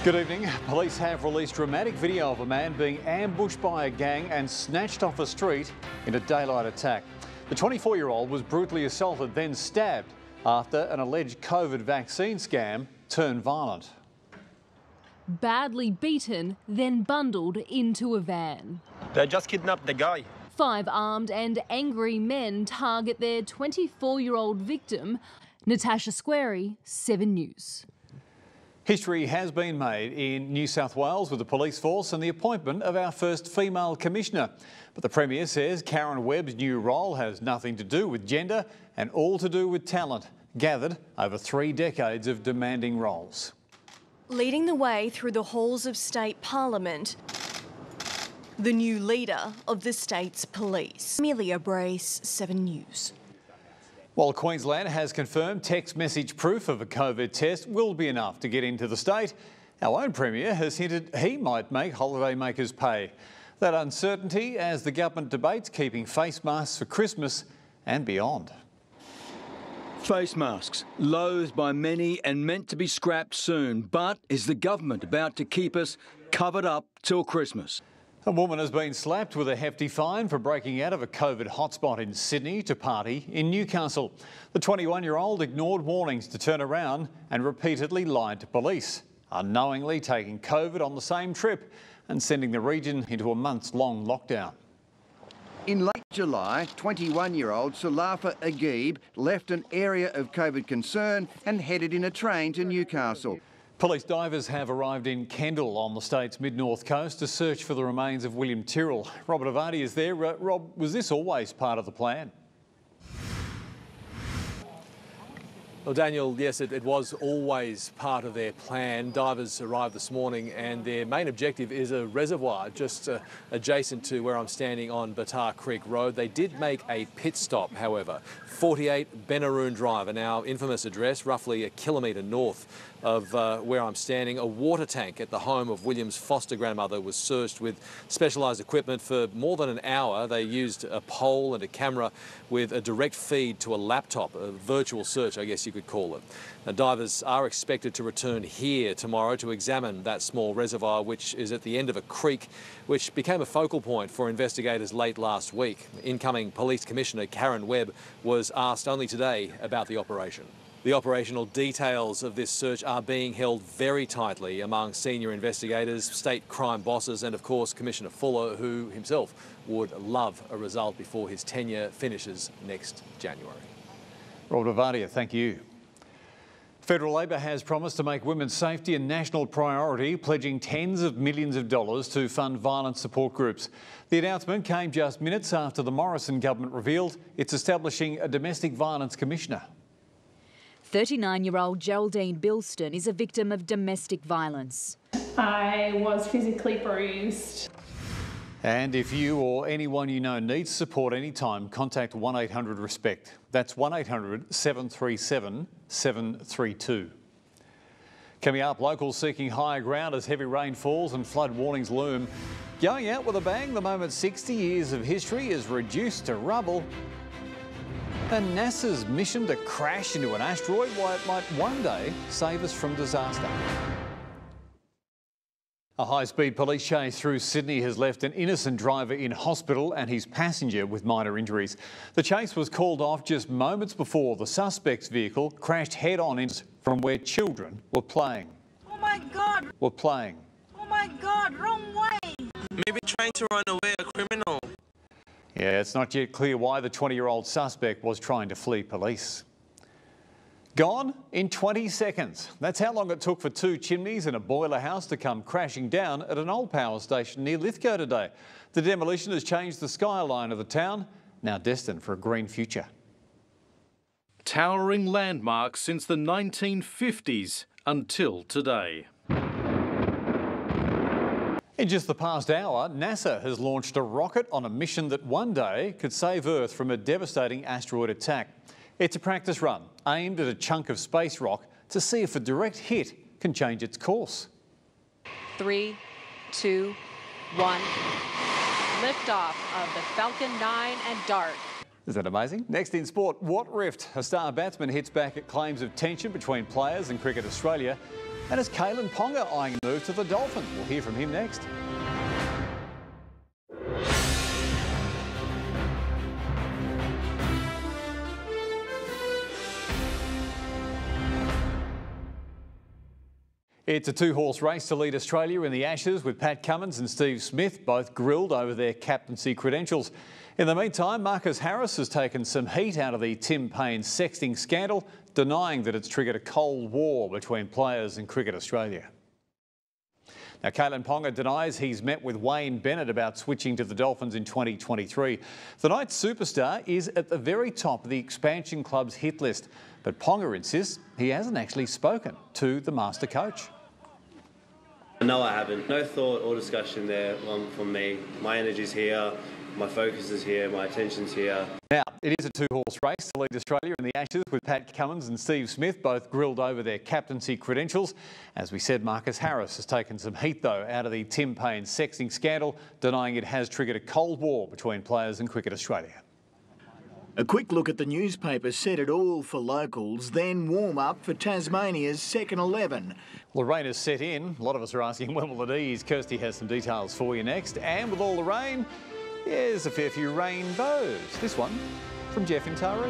Good evening. Police have released dramatic video of a man being ambushed by a gang and snatched off a street in a daylight attack. The 24-year-old was brutally assaulted, then stabbed after an alleged COVID vaccine scam turned violent. Badly beaten, then bundled into a van. They just kidnapped the guy. 5 armed and angry men target their 24-year-old victim. Natasha Squarey, 7 News. History has been made in New South Wales with the police force and the appointment of our first female commissioner. But the Premier says Karen Webb's new role has nothing to do with gender and all to do with talent, gathered over 3 decades of demanding roles. Leading the way through the halls of state parliament, the new leader of the state's police. Amelia Brace, 7 News. While Queensland has confirmed text message proof of a COVID test will be enough to get into the state, our own Premier has hinted he might make holidaymakers pay. That uncertainty as the government debates keeping face masks for Christmas and beyond. Face masks, loathed by many and meant to be scrapped soon. But is the government about to keep us covered up till Christmas? A woman has been slapped with a hefty fine for breaking out of a COVID hotspot in Sydney to party in Newcastle. The 21-year-old ignored warnings to turn around and repeatedly lied to police, unknowingly taking COVID on the same trip and sending the region into a months-long lockdown. In late July, 21-year-old Sulafa Agib left an area of COVID concern and headed in a train to Newcastle. Police divers have arrived in Kendall on the state's mid-north coast to search for the remains of William Tyrrell. Robert Avati is there. Rob, was this always part of the plan? Well, Daniel, yes, it was always part of their plan. Divers arrived this morning and their main objective is a reservoir just adjacent to where I'm standing on Batar Creek Road. They did make a pit stop, however. 48 Benaroon Drive, an now infamous address, roughly a kilometre north of where I'm standing. A water tank at the home of William's foster grandmother was searched with specialised equipment for more than an hour. They used a pole and a camera with a direct feed to a laptop, a virtual search, I guess you could call it. Now, divers are expected to return here tomorrow to examine that small reservoir, which is at the end of a creek, which became a focal point for investigators late last week. Incoming Police Commissioner Karen Webb was asked only today about the operation. The operational details of this search are being held very tightly among senior investigators, state crime bosses and, of course, Commissioner Fuller, who himself would love a result before his tenure finishes next January. Robert Avati, thank you. Federal Labor has promised to make women's safety a national priority, pledging tens of millions of dollars to fund violence support groups. The announcement came just minutes after the Morrison government revealed it's establishing a domestic violence commissioner. 39-year-old Geraldine Bilston is a victim of domestic violence. I was physically bruised. And if you or anyone you know needs support anytime, contact 1800-RESPECT. That's 1800-737-732. Coming up, locals seeking higher ground as heavy rain falls and flood warnings loom. Going out with a bang the moment 60 years of history is reduced to rubble. And NASA's mission to crash into an asteroid, why it might one day save us from disaster. A high-speed police chase through Sydney has left an innocent driver in hospital and his passenger with minor injuries. The chase was called off just moments before the suspect's vehicle crashed head-on from where children were playing. Oh my God! Were playing. Oh my God, wrong way! Maybe trying to run away, a criminal. Yeah, it's not yet clear why the 20-year-old suspect was trying to flee police. Gone in 20 seconds. That's how long it took for 2 chimneys and a boiler house to come crashing down at an old power station near Lithgow today. The demolition has changed the skyline of the town, now destined for a green future. Towering landmarks since the 1950s until today. In just the past hour, NASA has launched a rocket on a mission that one day could save Earth from a devastating asteroid attack. It's a practice run aimed at a chunk of space rock to see if a direct hit can change its course. 3, 2, 1. Liftoff of the Falcon 9 and DART. Is that amazing? Next in sport, what rift? A star batsman hits back at claims of tension between players and Cricket Australia. And is Kalen Ponga eyeing a move to the Dolphins? We'll hear from him next. It's a two-horse race to lead Australia in the Ashes, with Pat Cummins and Steve Smith both grilled over their captaincy credentials. In the meantime, Marcus Harris has taken some heat out of the Tim Paine sexting scandal, denying that it's triggered a Cold War between players and Cricket Australia. Now, Kalen Ponga denies he's met with Wayne Bennett about switching to the Dolphins in 2023. The night's superstar is at the very top of the expansion club's hit list, but Ponga insists he hasn't actually spoken to the master coach. No, I haven't. No thought or discussion there from me. My energy's here, my focus is here, my attention's here. Now, it is a two-horse race to lead Australia in the Ashes, with Pat Cummins and Steve Smith both grilled over their captaincy credentials. As we said, Marcus Harris has taken some heat, though, out of the Tim Paine sexting scandal, denying it has triggered a Cold War between players and Cricket Australia. A quick look at the newspaper said it all for locals, then warm-up for Tasmania's second 11. Well, the rain has set in. A lot of us are asking when will it ease. Kirstie has some details for you next. And with all the rain, there's a fair few rainbows. This one from Jeff in Taree.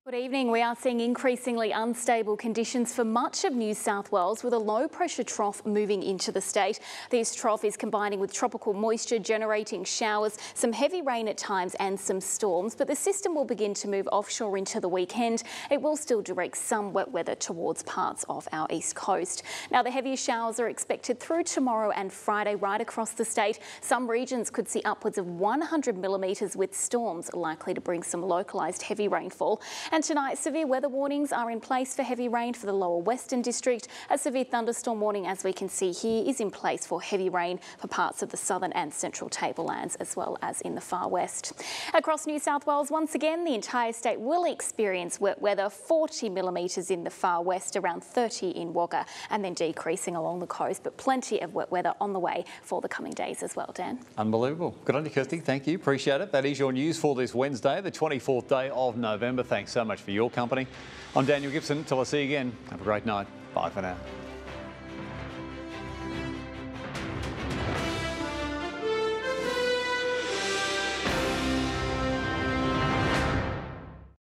Good evening. We are seeing increasingly unstable conditions for much of New South Wales, with a low pressure trough moving into the state. This trough is combining with tropical moisture, generating showers, some heavy rain at times and some storms, but the system will begin to move offshore into the weekend. It will still direct some wet weather towards parts of our east coast. Now, the heaviest showers are expected through tomorrow and Friday right across the state. Some regions could see upwards of 100 millimetres, with storms likely to bring some localised heavy rainfall. And tonight, severe weather warnings are in place for heavy rain for the lower Western District. A severe thunderstorm warning, as we can see here, is in place for heavy rain for parts of the southern and central tablelands, as well as in the far west. Across New South Wales, once again, the entire state will experience wet weather, 40 millimetres in the far west, around 30 in Wagga, and then decreasing along the coast, but plenty of wet weather on the way for the coming days as well, Dan. Unbelievable. Good on you, Kirstie. Thank you. Appreciate it. That is your news for this Wednesday, the 24th day of November. Thanks so much for your company. I'm Daniel Gibson. Till I see you again, have a great night. Bye for now.